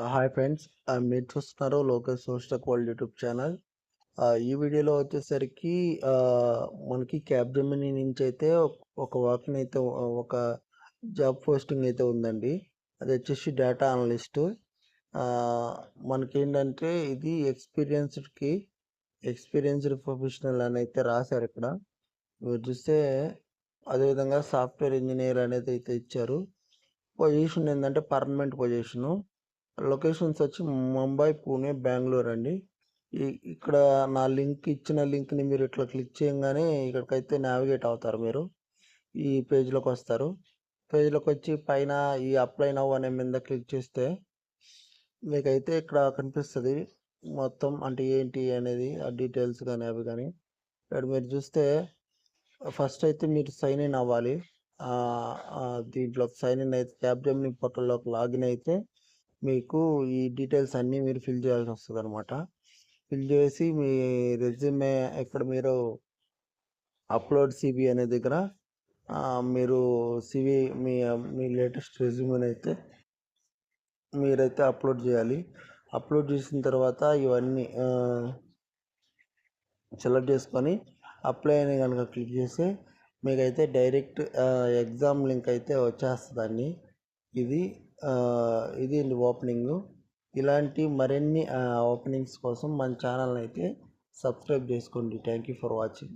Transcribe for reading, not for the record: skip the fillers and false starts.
Hi friends. మీరు చూస్తున్నారు Lokesh social world YouTube channel. ఈ వీడియోలో వచ్చేసరికి మనకి క్యాప్‌జెమినీ నుంచి అయితే ఒక వాకిన్ అయితే ఒక జాబ్ పోస్టింగ్ అయితే ఉందండి. అది వచ్చేసి డేటా అనలిస్ట్. మనకేంటంటే ఇది ఎక్స్పీరియన్స్డ్ ప్రొఫెషనల్ అని అయితే రాశారు ఇక్కడ. మీరు చూస్తే అదేవిధంగా సాఫ్ట్‌వేర్ ఇంజినీర్ అనేది అయితే ఇచ్చారు. పొజిషన్ ఏంటంటే పర్మనెంట్ పొజిషను. లొకేషన్స్ వచ్చి ముంబై, పూణే, బెంగుళూరు అండి. ఇక్కడ నా ఇచ్చిన లింక్ని మీరు ఇట్లా క్లిక్ చేయంగానే ఇక్కడికైతే నావిగేట్ అవుతారు మీరు. ఈ పేజ్లోకి వస్తారు. పేజ్లోకి వచ్చి పైన ఈ అప్లై నౌ అనే మీద క్లిక్ చేస్తే మీకైతే ఇక్కడ కనిపిస్తుంది మొత్తం, అంటే ఏంటి అనేది ఆ డీటెయిల్స్ కానీ అవి కానీ. ఇక్కడ మీరు చూస్తే ఫస్ట్ అయితే మీరు సైన్ ఇన్ అవ్వాలి. దీంట్లో సైన్ ఇన్ అయితే క్యాప్‌జెమినీ పోర్టల్లోకి లాగిన్ అయితే మీకు ఈ డీటెయిల్స్ అన్నీ మీరు ఫిల్ చేయాల్సి వస్తుంది అనమాట. ఫిల్ చేసి మీ రెజ్యూమే ఇక్కడ మీరు అప్లోడ్ సివి అనే దగ్గర మీరు సివి మీ లేటెస్ట్ రెజ్యూమేని అయితే మీరైతే అప్లోడ్ చేయాలి. అప్లోడ్ చేసిన తర్వాత ఇవన్నీ సెలెక్ట్ చేసుకొని అప్లై అని కనుక క్లిక్ చేస్తే మీకైతే డైరెక్ట్ ఎగ్జామ్ లింక్ అయితే వచ్చేస్తుందండి. ఇది ఇది ఓపెనింగ్. ఇలాంటి మరిన్ని ఓపెనింగ్స్ కోసం మన ఛానల్ని అయితే సబ్స్క్రైబ్ చేసుకోండి. Thank you for watching.